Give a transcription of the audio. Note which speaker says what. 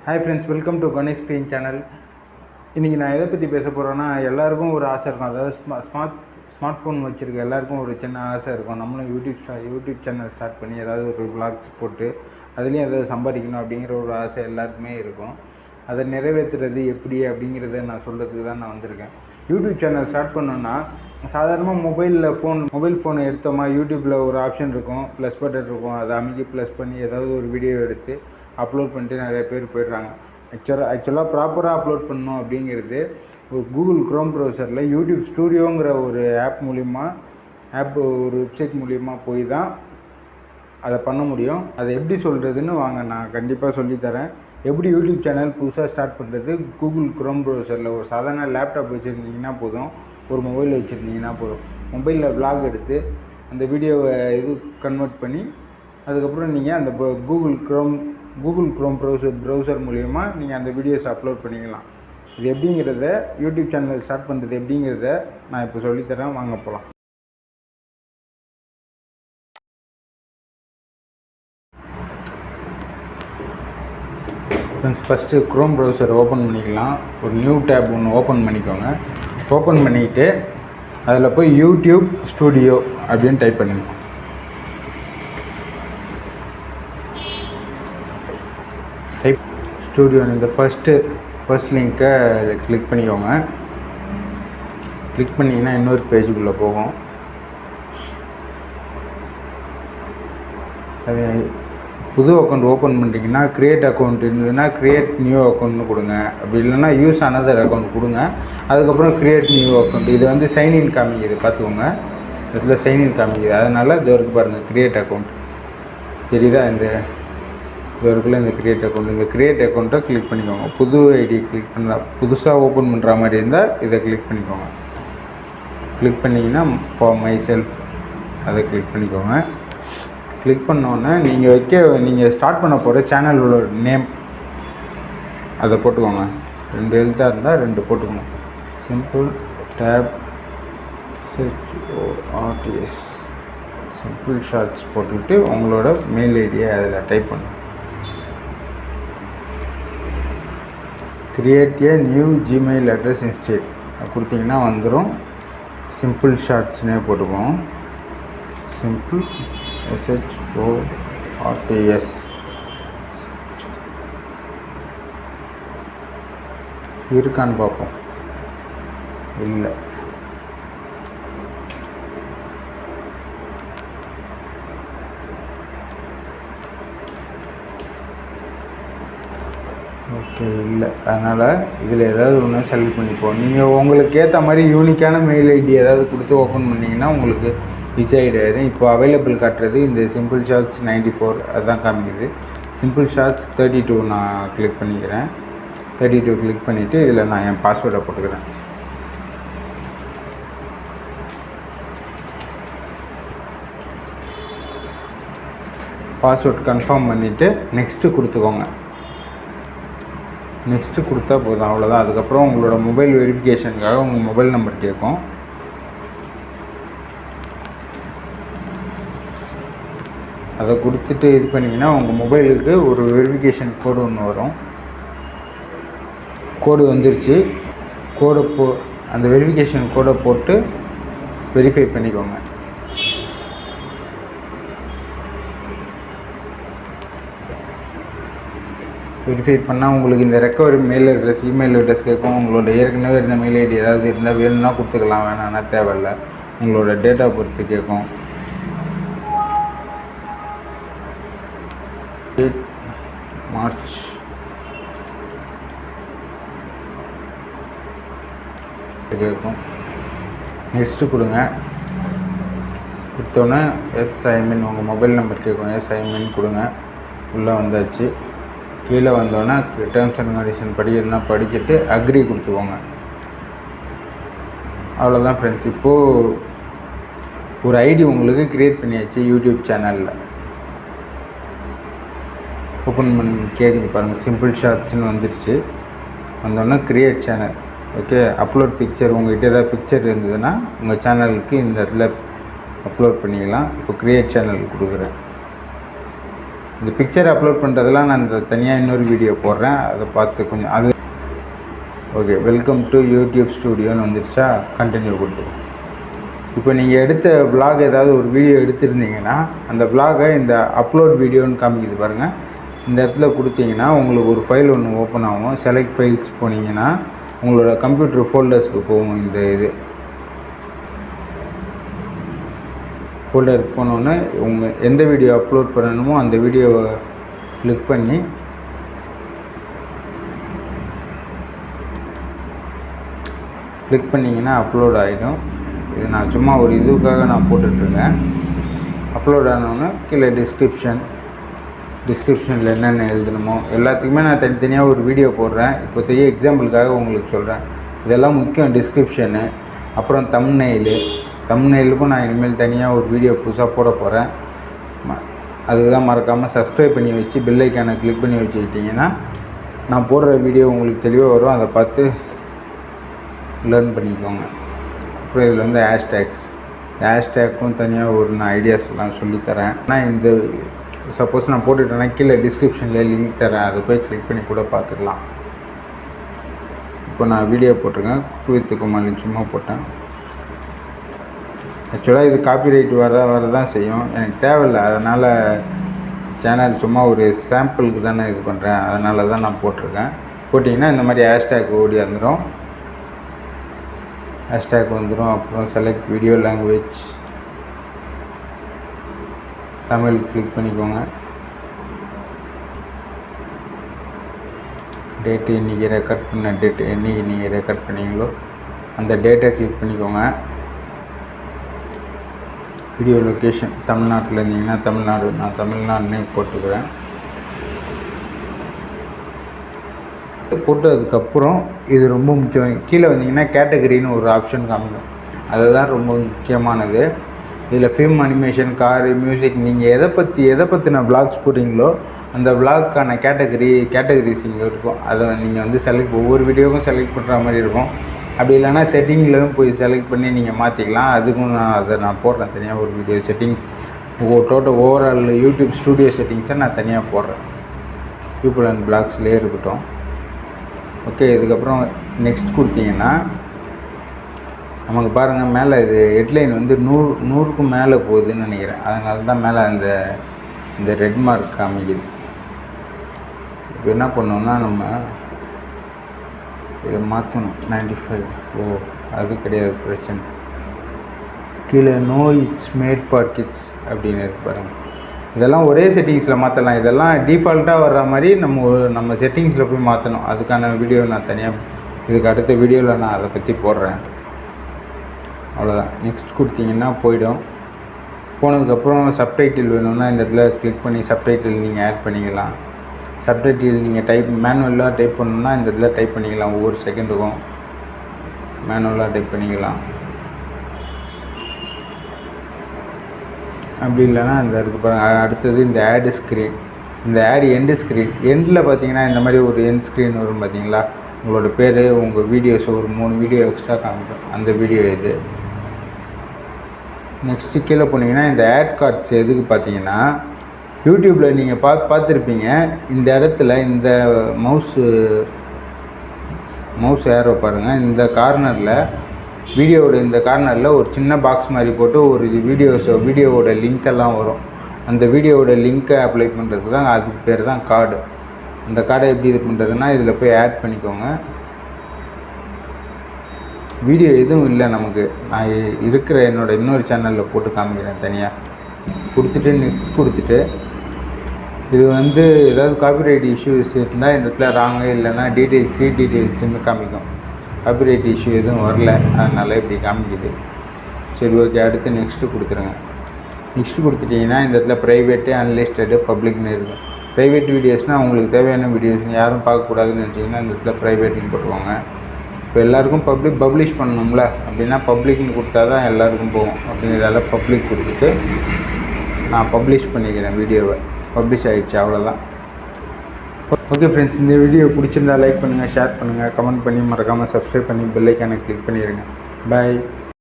Speaker 1: Hi friends, welcome to Ganesh screen channel. இன்றைக்கி நான் எதை பற்றி பேச போகிறேன்னா, எல்லாருக்கும் ஒரு ஆசை இருக்கும். அதாவது ஸ்மார்ட் ஃபோன் வச்சுருக்க எல்லாருக்கும் ஒரு சின்ன ஆசை இருக்கும். நம்மளும் யூடியூப் சேனல் ஸ்டார்ட் பண்ணி ஏதாவது ஒரு விளாக்ஸ் போட்டு அதுலேயும் ஏதாவது சம்பாதிக்கணும் அப்படிங்கிற ஒரு ஆசை எல்லாருக்குமே இருக்கும். அதை நிறைவேற்றுறது எப்படி அப்படிங்கிறத நான் சொல்கிறதுக்கு தான் நான் வந்திருக்கேன். யூடியூப் சேனல் ஸ்டார்ட் பண்ணோன்னா சாதாரணமாக மொபைல் ஃபோனை எடுத்தோமா, யூடியூப்பில் ஒரு ஆப்ஷன் இருக்கும், ப்ளஸ் பட்டன் இருக்கும். அதை அமைக்கி ப்ளஸ் பண்ணி ஏதாவது ஒரு வீடியோ எடுத்து அப்லோட் பண்ணிட்டு நிறைய பேர் போயிடுறாங்க. ஆக்சுவலாக ப்ராப்பராக அப்லோட் பண்ணணும் அப்படிங்கிறது ஒரு கூகுள் க்ரோம் ப்ரௌசரில் யூடியூப் ஸ்டூடியோங்கிற ஒரு ஒரு வெப்சைட் மூலிமா போய் தான் அதை பண்ண முடியும். அதை எப்படி சொல்கிறதுன்னு வாங்க நான் கண்டிப்பாக சொல்லித்தரேன். எப்படி யூடியூப் சேனல் புதுசாக ஸ்டார்ட் பண்ணுறது, கூகுள் க்ரோம் ப்ரௌசரில் ஒரு சாதாரண லேப்டாப் வச்சுருந்தீங்கன்னா போதும், ஒரு மொபைல் வச்சுருந்தீங்கன்னா போதும். மொபைலில் விளாக் எடுத்து அந்த வீடியோவை கன்வெர்ட் பண்ணி அதுக்கப்புறம் நீங்கள் அந்த கூகுள் க்ரோம் ப்ரௌசர் மூலிமா நீங்கள் அந்த வீடியோஸ் அப்லோட் பண்ணிக்கலாம். இது எப்படிங்கிறத, யூடியூப் சேனல் ஸ்டார்ட் பண்ணுறது எப்படிங்கிறத நான் இப்போ சொல்லித்தரேன். வாங்க போகலாம். ஃபஸ்ட்டு க்ரோம் ப்ரௌசர் ஓப்பன் பண்ணிக்கலாம். ஒரு நியூ டேப் ஒன்று ஓப்பன் பண்ணிக்கோங்க. ஓப்பன் பண்ணிவிட்டு அதில் போய் யூடியூப் ஸ்டூடியோ அப்படின்னு டைப் பண்ணுங்க. ஸ்டூடியோ இந்த ஃபர்ஸ்ட் லிங்க்கை கிளிக் பண்ணிக்கோங்க. கிளிக் பண்ணிங்கன்னா இன்னொரு பேஜுக்குள்ளே போகும். அது புது அக்கௌண்ட் ஓப்பன் பண்ணிட்டீங்கன்னா க்ரியேட் அக்கௌண்ட் இருந்ததுன்னா க்ரியேட் நியூ அக்கௌண்ட்னு கொடுங்க. அப்படி இல்லைன்னா யூஸ் அனதர் அக்கௌண்ட் கொடுங்க. அதுக்கப்புறம் க்ரியேட் நியூ அக்கௌண்ட். இது வந்து சைன்இன் காமிக்குது, பார்த்துக்கோங்க. இதில் சைன்இன் காமிக்குது, அதனால் இது வரைக்கும் பாருங்கள் க்ரியேட் அக்கௌண்ட் தெரியுதா? இந்த க்ரியேட் அக்கௌண்ட், இந்த க்ரியேட் அக்கௌண்ட்டை கிளிக் பண்ணிக்கோங்க. புது ஐடியை கிளிக் பண்ண, புதுசாக ஓப்பன் பண்ணுற மாதிரி இருந்தால் இதை கிளிக் பண்ணிக்கோங்க. கிளிக் பண்ணிங்கன்னா ஃபார் மை செல்ஃப் அதை கிளிக் பண்ணிக்கோங்க. கிளிக் பண்ணோன்னே நீங்கள் ஸ்டார்ட் பண்ண போகிற சேனலோட நேம் அதை போட்டுக்கோங்க. 2 எழுத்தாக இருந்தால் 2 போட்டுக்கோங்க. Simple tap SHORTS simple shorts போட்டுக்கிட்டு உங்களோட மெயில் ஐடியை அதில் டைப் பண்ணுங்கள். Create a new Gmail address instead கொடுத்தீங்கன்னா வந்துடும். சிம்பிள் ஷார்ட்ஸ்னே போட்டுக்குவோம். சிம்பிள் SHORTS இருக்கான்னு பார்ப்போம். இல்லை, ஓகே, இல்லை. அதனால் இதில் ஏதாவது ஒன்று செலக்ட் பண்ணிப்போம். நீங்கள் உங்களுக்கு ஏற்ற மாதிரி யூனிக்கான மெயில் ஐடி ஏதாவது கொடுத்து ஓப்பன் பண்ணிங்கன்னா உங்களுக்கு ஈஸியாகிடும். இப்போ அவைலபிள் காட்டுறது இந்த சிம்பிள் ஷார்ட்ஸ் 94 அதுதான் காமிக்குது. சிம்பிள் ஷார்ட்ஸ் 32 நான் கிளிக் பண்ணிக்கிறேன். 32 கிளிக் பண்ணிவிட்டு இதில் நான் என் பாஸ்வேர்டை போட்டுக்கிறேன். பாஸ்வேர்ட் கன்ஃபார்ம் பண்ணிவிட்டு நெக்ஸ்ட்டு கொடுத்துக்கோங்க. நெக்ஸ்ட்டு கொடுத்தா போதும், அவ்வளோதான். அதுக்கப்புறம் உங்களோட மொபைல் வெரிஃபிகேஷனுக்காக உங்கள் மொபைல் நம்பர் கேட்கும். அதை கொடுத்துட்டு இது பண்ணிங்கன்னா உங்கள் மொபைலுக்கு ஒரு வெரிஃபிகேஷன் கோடு ஒன்று வரும். கோடு வந்துருச்சு. அந்த வெரிஃபிகேஷன் கோடை போட்டு வெரிஃபை பண்ணிக்கோங்க. வெரிஃபை பண்ணால் உங்களுக்கு இந்த ரெக்கவரி இமெயில் அட்ரஸ் கேட்கும். உங்களோட ஏற்கனவே இருந்த மெயில் ஐடி ஏதாவது இருந்தால் வேணும்னா கொடுத்துக்கலாம், வேணான்னா தேவையில்லை. உங்களோட டேட் ஆஃப் பர்த் கேட்கும். மார்ச் கேட்கும். நெக்ஸ்ட்டு கொடுங்க. கொடுத்தோன்னே SIMIN உங்கள் மொபைல் நம்பர் கேட்கும். SIMIN கொடுங்க. உள்ளே வந்தாச்சு. கீழே வந்தோன்னா டேர்ம்ஸ் அண்ட் கண்டிஷன் படிச்சுட்டு அக்ரி கொடுத்துக்கோங்க. அவ்வளோதான் ஃப்ரெண்ட்ஸ். இப்போது ஒரு ஐடி உங்களுக்கு க்ரியேட் பண்ணியாச்சு. யூடியூப் சேனலில் ஓப்பன் பண்ணி கேட்குது பாருங்கள், சிம்பிள் ஷார்ட்ஸ்னு வந்துடுச்சு. வந்தோன்னா create channel. Okay, upload picture. உங்கள்கிட்ட ஏதாவது பிக்சர் இருந்ததுன்னா உங்கள் சேனலுக்கு இந்த இடத்துல அப்லோட் பண்ணிக்கலாம். இப்போ க்ரியேட் சேனல் கொடுக்குறேன். இந்த பிக்சர் அப்லோட் பண்ணுறதெல்லாம் நான் இந்த தனியாக இன்னொரு வீடியோ போடுறேன், அதை பார்த்து கொஞ்சம் அது. ஓகே, வெல்கம் டு யூடியூப் ஸ்டூடியோன்னு வந்துடுச்சா, கண்டினியூ கொடுத்துருவோம். இப்போ நீங்கள் எடுத்த விலாக் ஏதாவது ஒரு வீடியோ எடுத்திருந்தீங்கன்னா அந்த விலாகை இந்த அப்லோட் வீடியோன்னு காமிக்குது பாருங்கள், இந்த இடத்துல கொடுத்தீங்கன்னா உங்களுக்கு ஒரு ஃபைல் ஒன்று ஓப்பன் ஆகும். செலக்ட் ஃபைல்ஸ் போனீங்கன்னா உங்களோட கம்ப்யூட்டர் ஃபோல்டர்ஸ்க்கு போகும். இந்த இது ஃபோல்டருக்கு போனோன்னே உங்கள் எந்த வீடியோ அப்லோட் பண்ணணுமோ அந்த வீடியோவை கிளிக் பண்ணி பண்ணிங்கன்னா அப்லோட் ஆகிடும். இது நான் சும்மா ஒரு இதுக்காக நான் போட்டுட்ருக்கேன். அப்லோட் ஆனோன்னே கீழே டிஸ்கிரிப்ஷனில் என்னென்ன எழுதணுமோ எல்லாத்துக்குமே நான் தனித்தனியாக ஒரு வீடியோ போடுறேன். இப்போதைக்கு எக்ஸாம்பிளுக்காக உங்களுக்கு சொல்கிறேன். இதெல்லாம் முக்கியம். டிஸ்கிரிப்ஷனு, அப்புறம் தம்ப்நெயிலுக்கும் நான் இனிமேல் தனியாக ஒரு வீடியோ புதுசாக போட போகிறேன். அதுக்கு தான் மறக்காமல் சப்ஸ்கிரைப் பண்ணி வச்சு பெல் ஐக்கானை கிளிக் பண்ணி வச்சுக்கிட்டிங்கன்னா நான் போடுற வீடியோ உங்களுக்கு தெளிவாக வரும். அதை பார்த்து லேர்ன் பண்ணிக்கோங்க. அப்புறம் இதில் வந்து ஹேஷ்டேக்கும் தனியாக ஒரு நான் ஐடியாஸ்லாம் சொல்லித்தரேன். ஆனால் இந்த சப்போஸ் நான் போட்டுட்டேன்னா கீழே டிஸ்கிரிப்ஷனில் லிங்க் தரேன், அதை போய் கிளிக் பண்ணி கூட பார்த்துக்கலாம். இப்போ நான் வீடியோ போட்டிருக்கேன், குவித்து குமாரின்னு சும்மா போட்டேன். ஆக்சுவலாக இது காப்பிரைட் வரதான் செய்யும், எனக்கு தேவையில்லை. அதனால் சேனல் சும்மா ஒரு சாம்பிளுக்கு தானே இது பண்ணுறேன், அதனால தான் நான் போட்டிருக்கேன். போட்டிங்கன்னா இந்த மாதிரி ஹேஷ்டேக் ஓடி வந்துடும். அப்புறம் select video language, Tamil click பண்ணிக்கோங்க. டேட்டு இன்றைக்கி ரெக்கார்ட் பண்ண டேட்டு, என்றைக்கு நீங்கள் ரெக்கார்ட் பண்ணீங்களோ அந்த டேட்டை கிளிக் பண்ணிக்கோங்க. வீடியோ லொக்கேஷன் தமிழ்நாட்டில் இருந்தீங்கன்னா தமிழ்நாடு, நான் தமிழ்நாடுன்னே போட்டுக்கிறேன். போட்டதுக்கப்புறம் இது ரொம்ப முக்கியம். கீழே வந்தீங்கன்னா கேட்டகரின்னு ஒரு ஆப்ஷன் காமிக்கும், அதுதான் ரொம்ப முக்கியமானது. இதில் ஃபிலிம், அனிமேஷன், காரு, மியூசிக், நீங்கள் எதை பற்றின விளாக்ஸ் போடுறீங்களோ அந்த விளாக்கான கேட்டகரிஸ் இங்கே இருக்கும். அதை நீங்கள் வந்து ஒவ்வொரு வீடியோவுக்கும் செலக்ட் பண்ணுற மாதிரி இருக்கும். அப்படி இல்லைனா செட்டிங்லையும் போய் செலக்ட் பண்ணி நீங்கள் மாற்றிக்கலாம். அதுக்கும் நான் போடுறேன் தனியாக ஒரு video settings. Overall YouTube studio செட்டிங்ஸை நான் தனியாக போடுறேன். பீப்புள் அண்ட் பிளாக்ஸ்லேயே இருக்கட்டும். ஓகே, இதுக்கப்புறம் நெக்ஸ்ட் கொடுத்தீங்கன்னா நமக்கு பாருங்கள் மேலே இது ஹெட்லைன் வந்து 100க்கும் மேலே போகுதுன்னு நினைக்கிறேன். அதனால தான் மேலே இந்த ரெட் மார்க் காமிக்குது. இப்போ என்ன பண்ணோம்னா நம்ம இதை மாற்றணும். 95. அது கிடையாது பிரச்சனை. கீழே no it's made for kids அப்படின்னு இருக்கு பாருங்கள். இதெல்லாம் ஒரே செட்டிங்ஸில் மாற்றலாம். இதெல்லாம் டிஃபால்ட்டாக வர்ற மாதிரி நம்ம செட்டிங்ஸில் போய் மாற்றணும். அதுக்கான வீடியோ நான் தனியாக இதுக்கு அடுத்த வீடியோவில் நான் அதை பற்றி போடுறேன். அவ்வளோதான். நெக்ஸ்ட் கொடுத்தீங்கன்னா போனதுக்கப்புறம் சப்டைட்டில் வேணும்னா இந்த இடத்துல கிளிக் பண்ணி சப்டைட்டில் நீங்கள் ஆட் பண்ணிக்கலாம். சப்டைட்டில் நீங்கள் மேனுவலாக டைப் பண்ணணுன்னா இந்த இடத்துல டைப் பண்ணிக்கலாம். ஒவ்வொரு செகண்டுக்கும் மேனுவலாக டைப் பண்ணிக்கலாம். அப்படி இல்லைன்னா இந்த இருக்குது பாருங்கள். அடுத்தது இந்த ஆடு ஸ்க்ரீன், இந்த ஆடு எண்டு ஸ்க்ரீன். எண்டில் பார்த்தீங்கன்னா இந்த மாதிரி ஒரு எண்ட் ஸ்க்ரீன் வரும் பார்த்தீங்களா. உங்களோட பேர், உங்கள் வீடியோஸ், ஒரு 3 வீடியோ எக்ஸ்ட்ரா காமிக்கும். அந்த வீடியோ இது. நெக்ஸ்ட்டு கீழே போனீங்கன்னா இந்த ஆட் கார்ட்ஸ் எதுக்கு பார்த்தீங்கன்னா, யூடியூப்பில் நீங்கள் பார்த்துருப்பீங்க. இந்த இடத்துல இந்த மவுஸ் ஏரோ பாருங்கள். இந்த கார்னரில் இந்த கார்னரில் ஒரு சின்ன பாக்ஸ் மாதிரி போட்டு ஒரு வீடியோவோட லிங்க்கெல்லாம் வரும். அந்த வீடியோவோட லிங்க்கை அப்ளை பண்ணுறதுக்கு தான், அதுக்கு பேர் தான் கார்டு. அந்த கார்டை எப்படி இது பண்ணுறதுன்னா இதில் போய் ஆட் பண்ணிக்கோங்க. வீடியோ எதுவும் இல்லை நமக்கு, நான் இருக்கிற இன்னொரு சேனலில் போட்டு காமிக்கிறேன் தனியாக. கொடுத்துட்டு நெக்ஸ்ட் கொடுத்துட்டு இது வந்து ஏதாவது காப்பிரைட் இஷ்யூஸ் இருந்தால் இந்த இடத்துல ராங்கு இல்லைன்னா டீட்டெயில்ஸ்னு காமிக்கும். காப்பிரைட் இஷ்யூ எதுவும் வரல, அதனால் இப்படி காமிக்குது. சரி, ஓகே. அடுத்து நெக்ஸ்ட்டு கொடுத்துருங்க. நெக்ஸ்ட்டு கொடுத்துட்டிங்கன்னா இந்த இடத்துல ப்ரைவேட்டு, அன்லிஸ்டடு, பப்ளிக்னு இருக்கும். ப்ரைவேட் வீடியோஸ்னால் உங்களுக்கு தேவையான வீடியோஸ் யாரும் பார்க்கக்கூடாதுன்னு நினச்சிங்கன்னா இந்த இடத்துல ப்ரைவேட்னு போட்டுவாங்க. இப்போ எல்லாேருக்கும் பப்ளிஷ் பண்ணணும்ல, அப்படின்னா பப்ளிக்னு கொடுத்தா தான் எல்லாேருக்கும் போகும். அப்படிங்கிறதால பப்ளிக் கொடுத்துட்டு நான் பப்ளிஷ் பண்ணிக்கிறேன் வீடியோவை. பப்ளிஷ் ஆகிடுச்சு, அவ்வளோதான். ஓகே ஃப்ரெண்ட்ஸ், இந்த வீடியோ பிடிச்சிருந்தா லைக் பண்ணுங்கள், ஷேர் பண்ணுங்கள், கமெண்ட் பண்ணி மறக்காமல் சப்ஸ்கிரைப் பண்ணி பெல் ஐக்கானை கிளிக் பண்ணிடுங்க. பாய்.